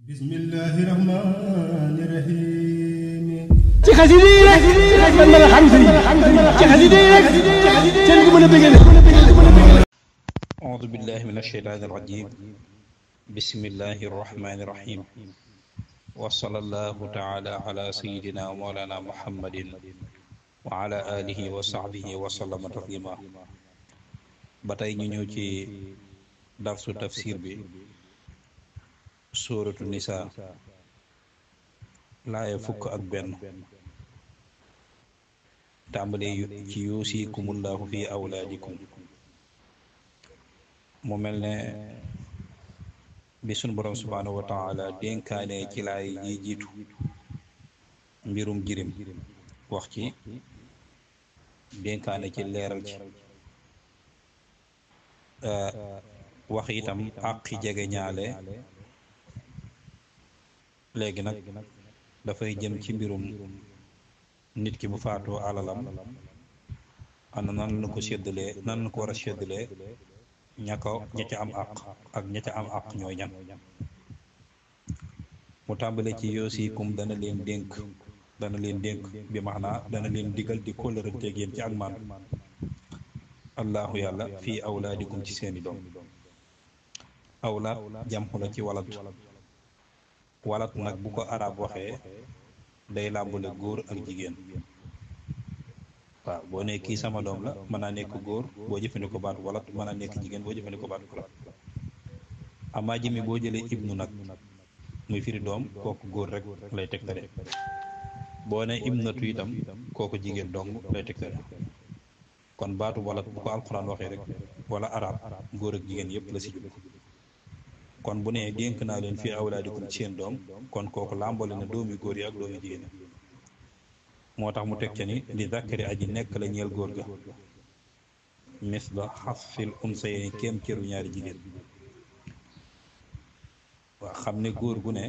bismillahi rahmani rahim ci xasida yi rek man mën a xam sëriñ ci xasida yi rek seen ko mën a bëggale أعوذ بالله من الشيطان الرجيم بسم الله الرحمن الرحيم وصلى الله تعالى على سيدنا ومولانا محمد وعلى آله وصحبه وسلم تسليما batay ñu ñëw ci darsu tafsir bi suuratu nisa laaya fukk ak benn tàmbale ci yuusikumullahu fi awlaadikum mu mel ne bi sunu borom subhaanahu wa taala dénkaane ci laay yi jiitu mbirum jirim wax ci dénkaane ci leeral ci wax itam àqi jege ñaale léegi nag dafay jëm ci mbirum nit ki bu faatoo alalam ana nan la ko séddalee nan la ko war a séddalee ña ca am àq ak ña ca am àq ñooy ñan mu tàmbale ci yoosikum dana leen dénk bi maanaa dana leen digal di kóllëranteeg yéen ci ak man allahu yàlla fii awlaadikum ci seeni doom awlaad jamxu la ci walat nag bu ko arab waxee day làmbale góor ak jigéen waaw boo ne kii sama doom la mën naa nekk góor boo jëfandikoo baat walat mën naa nekk jigéen boo jëfandikoo baat walat amaa jëmi boo jëlee ibnu nag muy firi doom kooku góor rek lay tegtale boo ne ibnatu itam kooku jigéen dong lay tegtale kon baatu walat bu ko alxuraan waxee rek wala arab góor ak jigéen yépp la si jub kon bu ne dénk naa leen fii awlaadikum ci seen doom kon kooku làmbale na doomi góor yi ak doomi jigéen moo tax mu teg ca ni li zakkari aji nekk la ñeel góor ga misla xasfil unsayni kéem cëru ñaari jigéen waa xam ne góor gu ne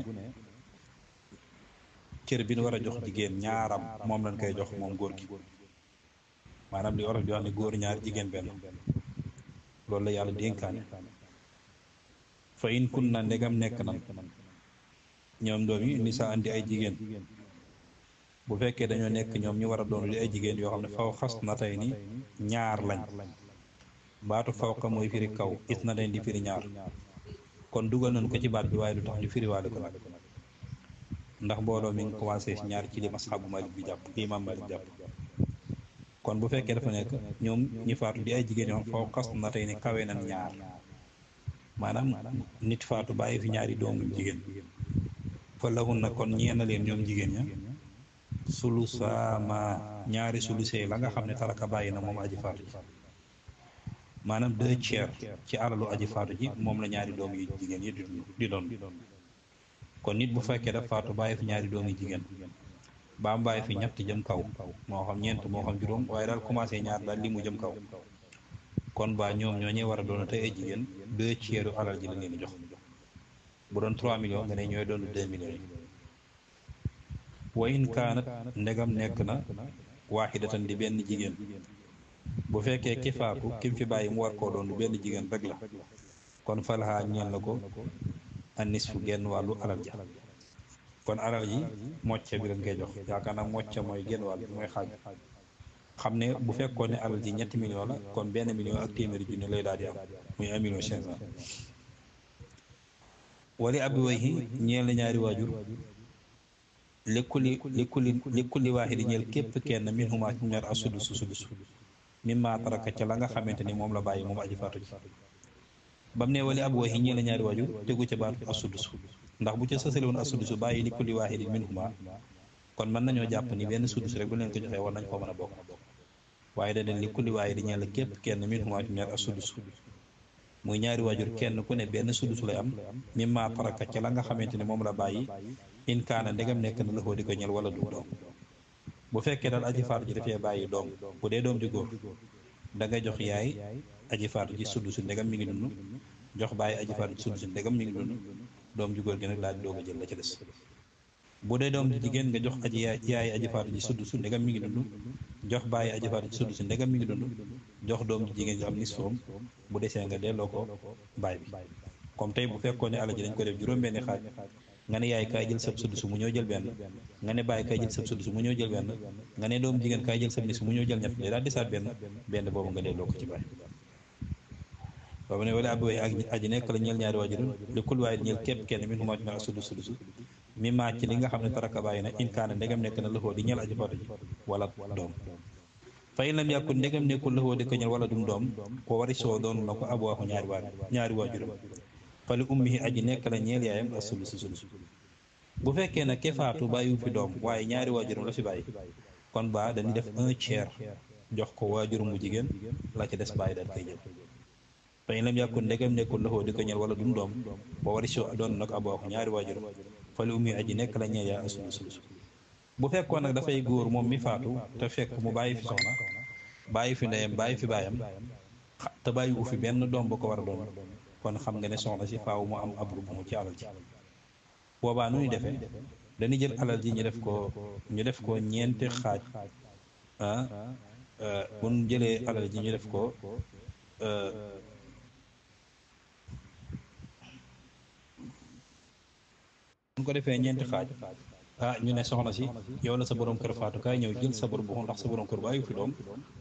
cër bi ñu war a jox jigéen ñaaram moom lañ koy jox moom góor gi maanaam li war a di wax ne góor ñaar jigéen benn loolu la yàlla dénkaane fa in kunna ndegam nekk nan ñoom doom yi ni sa andi ay jigéen bu fekkee dañoo nekk ñoom ñu war a doon li ay jigéen yoo xam ne faw xas na tey ni ñaar lañ baatu fawqa mooy firi kaw is na leen di firi ñaar kon dugal nañ ko ci baat bi waaye lu tax ñu firiwaale ko nag ndax mbooloo mi ngi commencé ci ñaar ci li masxabu Malik bi jàpp li Imam Malik jàpp kon bu fekkee dafa nekk ñoom ñi faatu di ay jigéen yoo xam faw xas na tey ni kawe nañ ñaar maanaam nit faatu bàyyi fi ñaari doomu jigéen fa lahun na kon ñeen na leen ñoom jigéen ña sulusaama ñaari sulusee la nga xam ne taraka bàyyi na moom aji faatu ji maanaam 2/3 ci alalu aji faatu ji moom la ñaari doom yi jigéen yi di doon kon nit bu fekkee daf faatu bàyyi fi ñaari doom yi jigéen ba mu bàyyi fi ñett jëm kaw moo xam ñeent moo xam juróom waaye daal commencé ñaar daal li mu jëm kaw kon ba ñoom ñoo ñee war a doon tey ay jigéen 2/3 alal ji la leen di jox bu doon 3 millions nga ne ñooy doon 2 millions yi wa in kaanat ndegam nekk na waaxidatan di benn jigéen bu fekkee ki faatu kim fi bàyyi mu war koo doon du benn jigéen rek la kon falaxaa ñeel na ko an nisfu genn wàllu alal ja kon alal ji mocca bi lañ koy jox yaakaar naa mocca mooy genn wàll bi mooy xaaj xam ne bu fekkoon ne alal ji 3 millions la kon 1 million ak téeméeri junni lay daal di am muy 1,5 million wali abiwayhi ñeel na ñaari waajur li kulli waaxidi ñeel képp kenn min huma ci ñaar asudus mimma taraka ca la nga xamante ni moom la bàyyi moom aji faatu ji bam ne wali abiwayhi ñeel na ñaari waajur tegu ca baatu asudus ndax bu ca sësale woon asudus bàyyi li kulli waaxidi min huma kon mën nañoo jàpp ni benn sudus rek bu leen ko joxee war nañ ko mën a bokk waaye da den li kulli waaxidi ñeel képp kenn min huma ci ñaar asudus muy ñaari waajur kenn ku ne benn sudus lay am mimma taraka ca la nga xamante ni moom la bàyyi in kaana ndegam nekk na la di ko ñel wala du doom bu fekkee daal aji faatu ji dafee bàyyi doom bu dee doom ji góor da nga jox yaay aji faatu ji sudus ndegam mi ngi dund jox bàyyi aji faatu ji sudus ndegam mi ngi dund doom ji góor gi nag daal di doog a jël la ca des bu dee doom ji jigéen nga jox yaay aji faatu ji sudus ndegam mi ngi dund jox bàyyi aji faatu ji sudus ndegam mi ngi dund jox doom ji jigéen ji am nisfoom bu desee nga delloo ko baay bi comme tey bu fekkoon ne alal ji dañ ko def juróom-benni xaaj nga ne yaay kaay jël sab sudus mu ñëw jël benn nga ne bàyyi kaay jël sab sudus mu ñëw jël benn nga ne doom jigéen kaay jël sab nis mu ñëw jël ñett day daal desaat benn boobu nga delloo ko ci bàyyi boobu ne wala abaway ak aji nekk la ñeel ñaari waajur li kul waaye ñeel képp kenn min xumaa ak sudus mi maa ci li nga xam ne taraka bàyyi na inkaana ndegam nekk na loxoo di ñeel aji faatu ji wala doom fa in lam yàkkun ndegam nekkul loxoo di ko ñeel wala dum doom ko wari soo doon na ko abawaaxu ñaari waajuram fa li ummihi aji nekk la ñeel yaayam as sulus bu fekkee nag ke faatu bàyyiwu fi doom waaye ñaari waajuram la fi bàyyi kon ba dañuy def 1/3 jox ko waajuram mu jigéen la ci des bàyyi daal koy jël fa in lam yàkkun ndegam nekkul loxoo di ko ñeel wala dum doom ko wari soo doon na ko abawaaxu ñaari waajuram fa li ummihi aji nekk la ñeel yaayam as sulus bu fekkoon nag dafay góor moom mi faatu te fekk mu bàyyi fi soxna bàyyi fi ndeyam bàyyi fi baayam te bàyyi wu fi benn doom ba ko war a doon kon xam nga ne soxna si faaw mu am abru bu mu ci alal ji boobaa nu ñuy defee dañuy jël alal ji ñu def ko ñeenti xaaj bu ñu jëlee alal ji ñu def ko bu ko defee ñeenti xaaj ñu ne soxna si yow la sa borom kër faatu kaay ñëw jël sa bor bu ndax sa borom kër bàyyi fi doom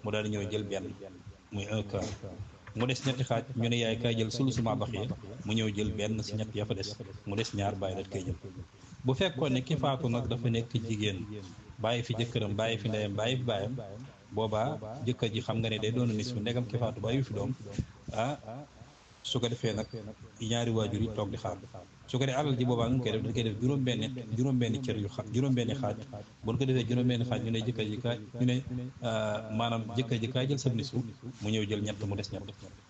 mu daal di ñëw jël benn muy 1/4 mu des ñetti xaaj ñu ne yaay kaay jël sulu suma bax yi mu ñëw jël benn si ñett ya fa des mu des ñaar bàyyi daat koy jël bu fekkoon ne ki faatu nag dafa nekk jigéen bàyyi fi jëkkëram bàyyi fi ndeyam bàyyi fi baayam boobaa jëkkër ji xam nga ne day doon nis bi ndegam ki faatu bàyyi fi doom su ko defee nag ñaari waajur yi toog di xaar su ko dee alal ji boobaa nga koy def dañ koy def juróom-benni cër yu juróom-benni xaaj bu ñu ko defee juróom-benni xaaj ñu ne jëkkër ji kaay ñu ne maanaam jëkkër ji kaay jël sab nisu mu ñëw jël ñett mu des ñett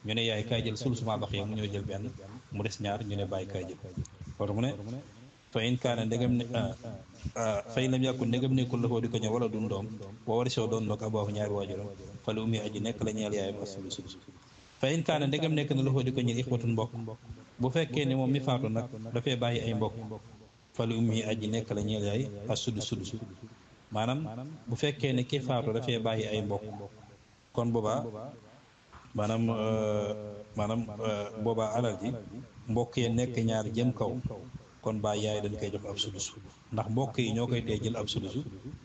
ñu ne yaay kaay jël sulu suma bax ya mu ñëw jël benn mu des ñaar ñu ne bàyyi kaay jël kon mu ne fa in kaana ndegam ne fay lam yàkkul ndegam nekkul la foo di ko ñëw wala dun doom boo wari soo doon ndoog abaafu ñaari waajuram fa lu ummi aji nekk la ñeel yaayam asulu sulus fa in kaana ndegam nekk na loxoo di ko ñël ixwatun mbokk bu fekkee ne moom mi faatu nag dafay bàyyi ay mbokk fa lu ummi aji nekk la ñeel yaay as sudus maanaam bu fekkee ne ki faatu dafay bàyyi ay mbokk kon boobaa maanaam boobaa alal ji mbokk yi nekk ñaar jëm kaw kon baa yaay dañ koy jox ab sudus ndax mbokk yi ñoo koy tee jël ab sudus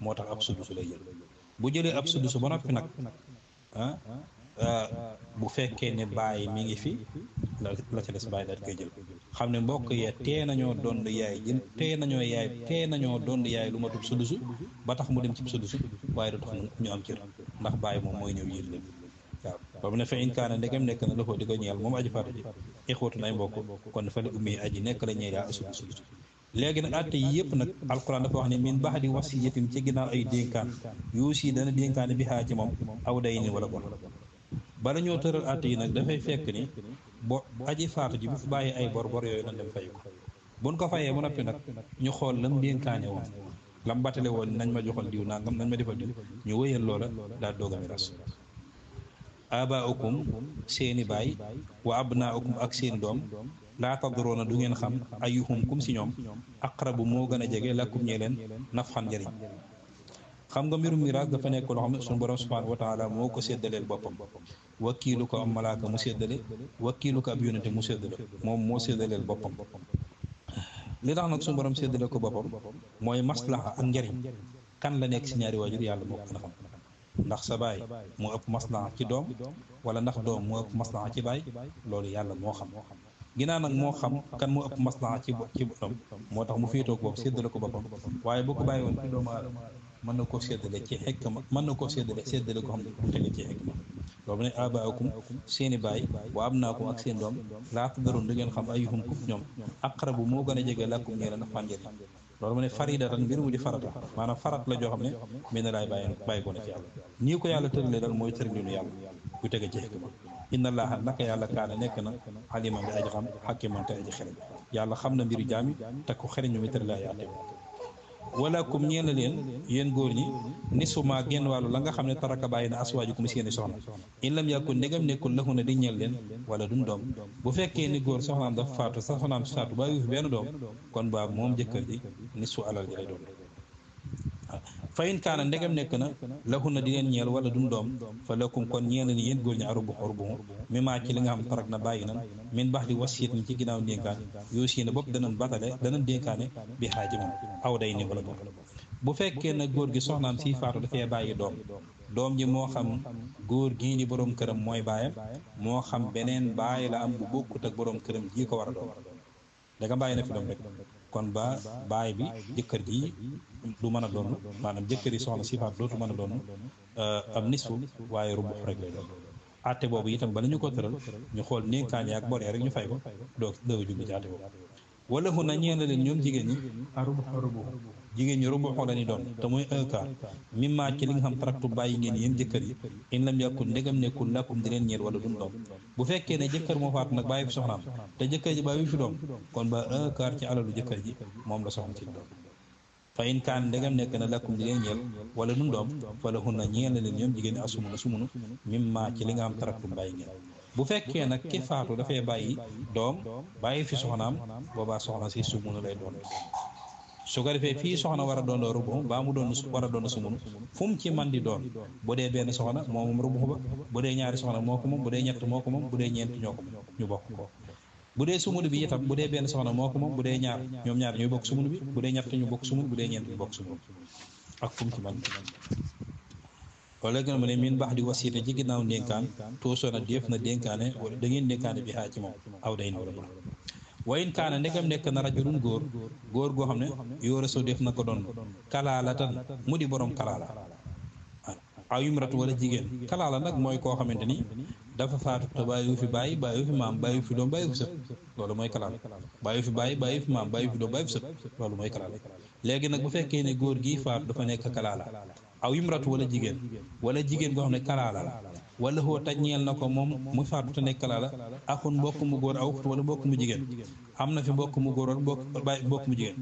moo tax ab sudus lay jël bu jëlee ab sudus ba noppi nag bu fekkee ne bàyyi mi ngi fi la ca des bàyyi daal koy jël xam ne mbokk yee tee nañoo doon yaay jël tee nañoo doon yaay lu matub sudusu ba tax mu dem ci sudusu waaye du tax ñu am cër ndax bàyyi moom mooy ñëw yéen leen waaw boobu ne fa in kaana ndegam nekk na loxoo di ko ñeel moom aji faatu ji ixwatun ay mbokk kon fa la ummi aji nekk la ñeel yaa sudusu léegi nag àtte yi yëpp nag alquran dafa wax ne min ba'di wasiyatin ci ginnaaw ay dénkaan yuusi dana dénkaane bi xaa ci moom aw day ni wala bon bala ñoo tëral àtte yi nag dafay fekk ni aji faatu ji bu fi bàyyi ay bor yooyu nan dem fay ko buñ ko fayee ba noppi nag ñu xool lam dénkaane woon lam batale woon nañ ma joxal diw nangam nañ ma defal diw ñu wëyal loola daal doog a miras abaaukum seeni baay wa abnaukum ak seeni doom laa tadroona du ngeen xam ayuhum kum si ñoom aqrabu moo gën a jege lakkum ñee leen nafxan njëriñ xam nga mbirum miraas dafa nekk loo xam ne suñu borom subhanahu wa taala moo ko séddaleel boppam wakiilu ko am malaaka mu séddale wakiilu ko ab yónente mu séddale moom moo séddaleel boppam li tax nag suñu borom séddale ko boppam mooy maslaha ak njëriñ kan la nekk si ñaari waajur yàlla moo ko gën a xam ndax sa baay moo ëpp maslaha ci doom wala ndax doom moo ëpp maslaha ci baay loolu yàlla moo xam ginnaaw nag moo xam kan moo ëpp maslaha ci doom moo tax mu féetoo ko séddale ko boppam waaye boo ko bàyyi woon ci doomu aadama mën na koo séddale ci xikma mën na koo séddale ko xam ne bu tege ci xikma loolu ne abaakum seeni baay wa abnaakum ak seen doom laa tadroon du ngeen xam ayyuhum kuf ñoom aqrabu moo gën a jege làkkum ñee la nafan njëriñ loolu mu ne faridatan mbir mu di farata maanaam farat la joo xam ne mel na laay bàyyi ko ne ci yàlla ñii ko yàlla tëralee dal mooy tëralinu yàlla bu tege ci xikma inna allaha naka yàlla kaana nekk na aliman bi aji xam xakiman te aji xereñ yàlla xam na mbiru jaami te ko xereñ ñu mi tëralaa yaate wala kum ñeel na leen yéen góor ñi nisuma genn wàllu la nga xam ne taraka bàyyi na aswaajukum seeni soxna in lam yakun ndegam nekkul lahu na di ñeel leen wala duñ doom bu fekkee ni góor soxnaam dafa faatu sa soxnaam si faatu bàyyi fi benn doom kon baa moom jëkkër ji nisu alal ji lay doon fa in kaana ndegam nekk na lahu na di leen ñeel wala dum doom fa lakum kon ñeel ni yéen góor ñi rubuhu mi maa ci li nga xam tarak na bàyyi nan min baax di wasiyatin ci ginnaaw dénkaan yoo si ne bopp danañ batale danañ dénkaane bi xaaji moom aw day ni wala bopp bu fekkee nag góor gi soxnaam si faatu dafay bàyyi doom ji moo xam góor gii di borom këram mooy baayam moo xam beneen baay la am bu bokkut ak borom këram ji ko war a doon da nga bàyyi na fi doom rek kon ba baay bi jëkkër ji du mën a doon maanaam jëkkër yi soxna si faatu dootu mën a doon am nisfu waaye rubux rek lay doon atte boobu itam bala ñu ko tëral ñu xool ndénkaan ak bor rek ñu fay ko doo jublu ci atte boobu wala hu na ñeen leen ñoom jigéen ñi jigéen ñi rubu la ni doon te mooy un quart mimma ci li nga xam taraktu bàyyi ngeen yéen jëkkër yi in lam yakun ndegam nekkul lakum di leen ñeel wala dum doom bu fekkee ne jëkkër moo faatu nag bàyyi fi soxnaam te jëkkër ji bàyyi fi doom kon ba un quart ci alalu jëkkër ji moom la soxna ci doom fa in kaan ndegam nekk na lakum di leen ñeel wala dum doom fa la hun na ñeel leen ñoom jigéen ñi asumunu mimma ci li nga xam taraktu bàyyi ngeen bu fekkee nag ki faatu dafay bàyyi doom bàyyi fi soxnaam boobaa soxna si sumunu lay doon su ko defee fii soxna war a doon rubu baa mu doon war a doon sumunu fu mu ci man di doon bu dee benn soxna moom rubu ba bu dee ñaari soxna moo ko moom bu dee ñett moo ko moom bu dee ñeent ñoo ko moom ñu bokk ko bu dee sumunu bi itam bu dee benn soxna moo ko moom bu dee ñaar ñoom ñaar ñuy bokk sumunu bi bu dee ñett ñu bokk sumunu bu dee ñeent ñu bokk sumunu ak fu mu ci man loolu léegi nag ma ne min baax di wasiite ci ginnaaw ndénkaan tuusoo na def na dénkaane wala da ngeen dénkaane bi xaa ci moom aw day na wala baax wayin kaana ndegam nekk na rajulun góor goo xam ne yoore soo def na ko doon kalaala tan mu di borom kalaala aw yumratu wala jigéen kalaala nag mooy koo xamante ni dafa faatu te bàyyi fi bàyyi bàyyi fi maam bàyyi fi doom bàyyi fi sët loolu mooy kalaala bàyyi fi bàyyi bàyyi fi maam bàyyi fi doom bàyyi fi sët loolu mooy kalaala léegi nag bu fekkee ne góor gii faatu dafa nekk kalaala aw yumratu wala jigéen goo xam ne kalaala la wala xoo taññeel na ko moom mu faatu te nekk kalaala axun mbokk mu góor aw wala mbokk mu jigéen am na fi mbokk mu góor wala mbokk mu jigéen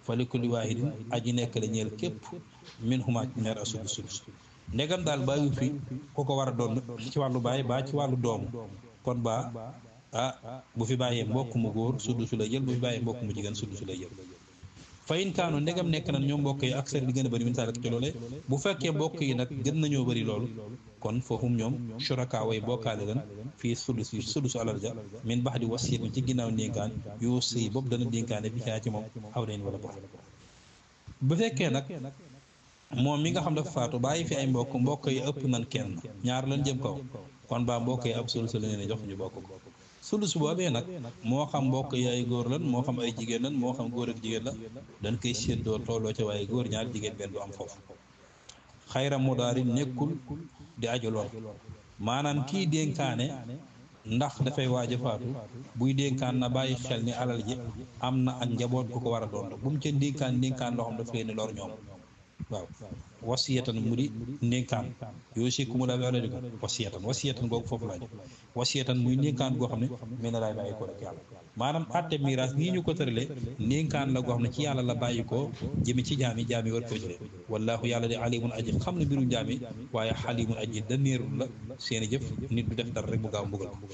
fa li kulli waahidin aji nekk la ñeel képp min huma ñaar asubu sulus ndegam daal bàyyi fi ku ko war a doon ci wàllu bàyyi baa ci wàllu doomu kon baa bu fi bàyyee mbokk mu góor suddusu la jël bu fi bàyyee mbokk mu jigéen suddusu la jël fa in kaanu ndegam nekk na ñoom mbokk yi aksar di gën a bëri min saalika ci loolee bu fekkee mbokk yi nag gën nañoo bëri loolu kon foofum ñoom shuraka way bokkaale lan fii sudus alal ja min bax di wasiit ci ginnaaw ndénkaan yoo sëy boobu dana dénkaane bi caa ci moom aw dayn wala box bu fekkee nag moom mi nga xam dafa faatu bàyyi fi ay mbokk yi ëpp nan kenn ñaar lan jëm kaw kon baa mbokk yi ab sulus la leen jox ñu bokk ko sulus boobee nag moo xam mbokk yi ay góor lan moo xam ay jigéen lan moo xam góor ak jigéen la dañ koy séddoo tolloo ca waaye góor ñaar jigéen benn du am foofu xayra mudaari nekkul di aju lool maanaam kii dénkaane ndax dafay waaj a faatu buy dénkaan na bàyyi xel ni alal ji am na ak njaboot ku ko war a doon bu mu ca dénkaan loo xam daf leen lor ñoom waaw wasiyatan mu di ndénkaan yooyu si ku mu la wala di ko wasiyatan googu foofu laaj wasiyatan muy ndénkaan goo xam ne mel na laay bàyyi ko rek yàlla maanaam atte miraas nii ñu ko tëralee ndénkaan la goo xam ne ci yàlla la bàyyi ko jëmi ci jaami war koo jëlee wallaahu yàlla de alimun aji xam ne mbirum jaami waaye xalimun aji daneerul la seeni jëf nit du def dara rek bu gaaw mbugal ko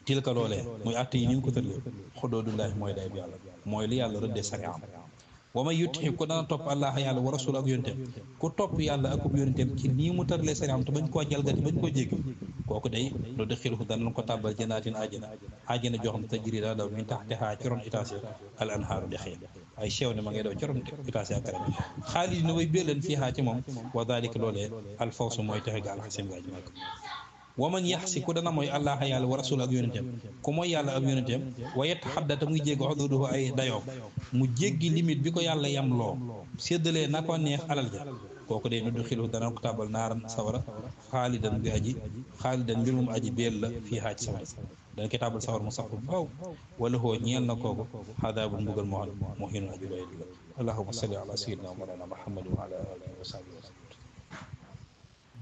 tilka loolee muy atte yi ni ñu ko tëralee xudoodullaahi mooy day bi yàlla mooy li yàlla rëddee sariyaam wa man yuti ku dana topp allah yàlla wa rasul ak yonteem ku topp yàlla ak yonteem ci nii mu tëralee sariyaam te bañ koo jalgati bañ koo jéggi kooku day lu dëxilhu dana ko tàbbal janaatin àjjana joo xam ne tajri daa daw min taxtihaa ci ron itaase al anhaaru di xëy ay chew ne ma ngay daw ci ron itaase ak garab xaalidina way béeleen fiihaa ci moom wa dalika loolee al fawsu mooy texe ga alxasim gaa ji mag wa man yaxsi ku dana mooy allah yàlla wa rasul ak yonenteem ku mooy yàlla ak yonenteem wa yataxaddata muy jéggi xuduuduhu ay dayoom mu jéggi limite bi ko yàlla yam loo séddalee na ko neex alal ja kooku day nudd xilu dana ko tàbbal naaran sawara xaalidan mbir moom aji beel la fii xaaj sawara dana ko tàbbal sawara mu sax bu baaw wala xoo ñeel na kooku xadaabul mbugal moo xam moo xiinu aji doy digal allahumma salli ala sayyidina wa mawlana muhammad wa ala alihi wa sahbihi wa sallam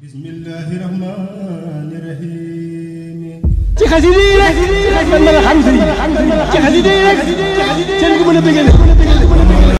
bismillahi rahmani rahim ci xasida yi rek man mën a xam sëriñ ci xasida yi rek seen ko mën a bëggale